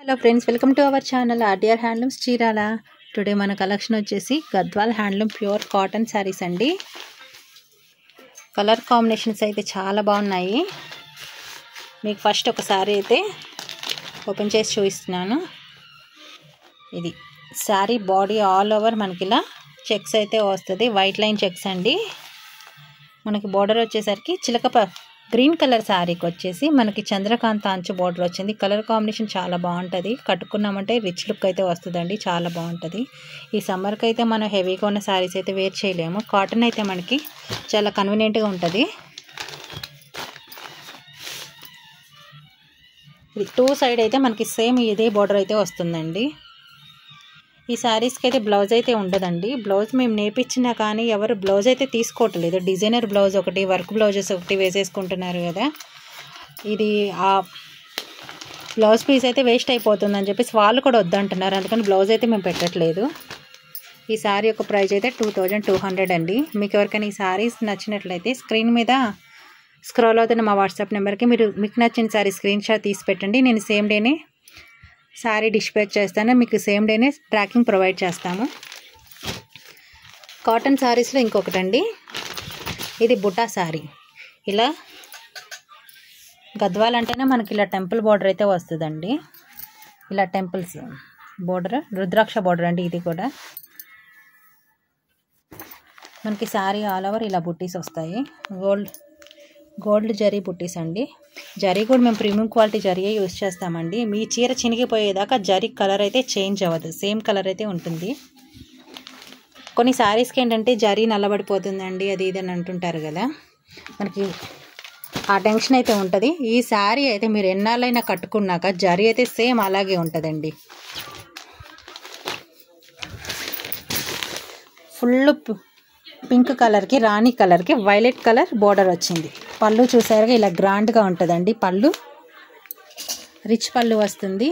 Hello friends, welcome to our channel RDR handlooms Chirala. Today మన collection వచ్చేసి Gadwal handloom pure cotton sarees అండి. Colour combinations అయితే చాలా బాగున్నాయి. మీకు ఫస్ట్ ఒక శారీ అయితే ఓపెన్ చేసి చూపిస్తున్నాను. ఇది శారీ బాడీ ఆల్ ఓవర్ మనకి ఇలా చెక్స్ అయితే వస్తుంది. వైట్ లైన్ చెక్స్ అండి. మనకి బార్డర్ వచ్చేసరికి చిలక గ్రీన్ కలర్ శారీకి వచ్చేసి మనకి చంద్రకాంత అంచు బార్డర్ వచ్చింది. కలర్ కాంబినేషన్ చాలా బాగుంటుంది. కట్టుకున్నామంటే రిచ్ లుక్ అయితే వస్తుందండి. చాలా బాగుంటుంది. ఈ సమ్మర్కి అయితే మనం హెవీగా ఉన్న శారీస్ అయితే వేర్ చేయలేము. కాటన్ అయితే మనకి చాలా కన్వీనియంట్గా ఉంటుంది. ఇది టూ సైడ్ అయితే మనకి సేమ్ ఇదే బార్డర్ అయితే వస్తుందండి. ఈ శారీస్కి అయితే బ్లౌజ్ అయితే ఉండదండి. బ్లౌజ్ మేము నేర్పించినా కానీ ఎవరు బ్లౌజ్ అయితే తీసుకోవట్లేదు. డిజైనర్ బ్లౌజ్ ఒకటి, వర్క్ బ్లౌజెస్ ఒకటి వేసేసుకుంటున్నారు కదా. ఇది ఆ బ్లౌజ్ పీస్ అయితే వేస్ట్ అయిపోతుందని చెప్పేసి వాళ్ళు కూడా వద్దంటున్నారు. అందుకని బ్లౌజ్ అయితే మేము పెట్టట్లేదు. ఈ శారీ యొక్క ప్రైస్ అయితే 2200 అండి. మీకు ఎవరికైనా ఈ శారీస్ నచ్చినట్లయితే స్క్రీన్ మీద స్క్రోల్ అవుతున్న మా వాట్సాప్ నెంబర్కి మీకు నచ్చిన శారీ స్క్రీన్ షాట్ తీసి పెట్టండి. నేను సేమ్ డేనే శారీ డిస్పాచ్ చేస్తాను. మీకు సేమ్ డేనే ట్రాకింగ్ ప్రొవైడ్ చేస్తాము. కాటన్ శారీస్లో ఇంకొకటండి, ఇది బుటా శారీ. ఇలా గద్వాల్ అంటేనే మనకి ఇలా టెంపుల్ బార్డర్ అయితే వస్తుందండి. ఇలా టెంపుల్స్ బార్డర్, రుద్రాక్ష బార్డర్ అండి. ఇది కూడా మనకి శారీ ఆల్ ఓవర్ ఇలా బుట్టీస్ వస్తాయి. గోల్డ్ జరీ బుట్టీస్ అండి. జరీ కూడా మేము ప్రీమియం క్వాలిటీ జరీయే యూజ్ చేస్తామండి. మీ చీర చినిగిపోయేదాకా జరీ కలర్ అయితే చేంజ్ అవ్వదు, సేమ్ కలర్ అయితే ఉంటుంది. కొన్ని శారీస్కి ఏంటంటే జరీ నల్లబడిపోతుందండి, అది ఇది అని అంటుంటారు కదా. మనకి ఆ టెన్షన్ అయితే ఉంటుంది. ఈ శారీ అయితే మీరు ఎన్నాళ్ళైనా కట్టుకున్నాక జరీ అయితే సేమ్ అలాగే ఉంటుందండి. ఫుల్ పింక్ కలర్కి, రాణి కలర్కి వైలెట్ కలర్ బోర్డర్ వచ్చింది. పళ్ళు చూసారుగా ఇలా గ్రాండ్గా ఉంటుందండి. పళ్ళు రిచ్ పళ్ళు వస్తుంది.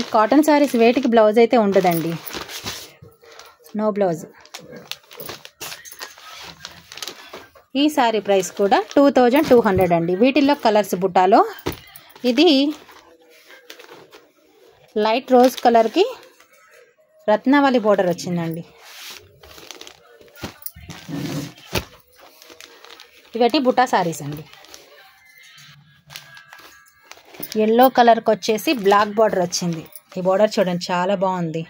ఈ కాటన్ శారీస్ వేటికి బ్లౌజ్ అయితే ఉండదండి, నో బ్లౌజ్. ఈ శారీ ప్రైస్ కూడా 2200 అండి. వీటిల్లో కలర్స్ బుట్టాలో ఇది లైట్ రోజ్ కలర్కి రత్నావళి బోర్డర్ వచ్చిందండి. ఇవన్నీ బుట్టా శారీస్ అండి. ఎల్లో కలర్కి వచ్చేసి బ్లాక్ బార్డర్ వచ్చింది. ఈ బార్డర్ చూడండి చాలా బాగుంది.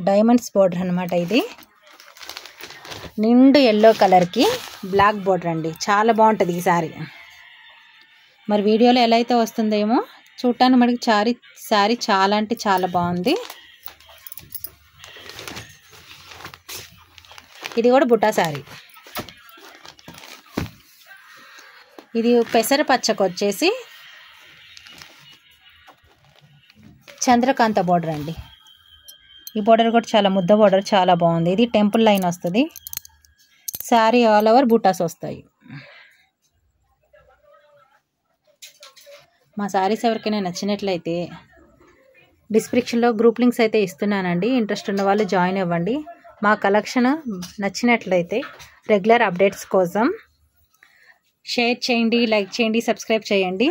డైమండ్స్ బార్డర్ అనమాట. ఇది నిండు ఎల్లో కలర్కి బ్లాక్ బార్డర్ అండి. చాలా బాగుంటుంది ఈ శారీ. మరి వీడియోలో ఎలా అయితే వస్తుందేమో చూడటానికి మనకి శారీ చాలా అంటే చాలా బాగుంది. ఇది కూడా బుట్టా శారీ. ఇది పెసర పచ్చకు వచ్చేసి చంద్రకాంత బార్డర్ అండి. ఈ బార్డర్ కూడా చాలా ముద్ద బార్డర్, చాలా బాగుంది. ఇది టెంపుల్ లైన్ వస్తుంది. శారీ ఆల్ ఓవర్ బుట్టాస్ వస్తాయి. మా శారీస్ ఎవరికైనా నచ్చినట్లయితే డిస్క్రిప్షన్లో గ్రూప్ లింక్స్ అయితే ఇస్తున్నానండి. ఇంట్రెస్ట్ ఉన్న వాళ్ళు జాయిన్ అవ్వండి. మా కలెక్షన్ నచ్చినట్లయితే రెగ్యులర్ అప్డేట్స్ కోసం షేర్ చేయండి, లైక్ చేయండి, సబ్స్క్రైబ్ చేయండి.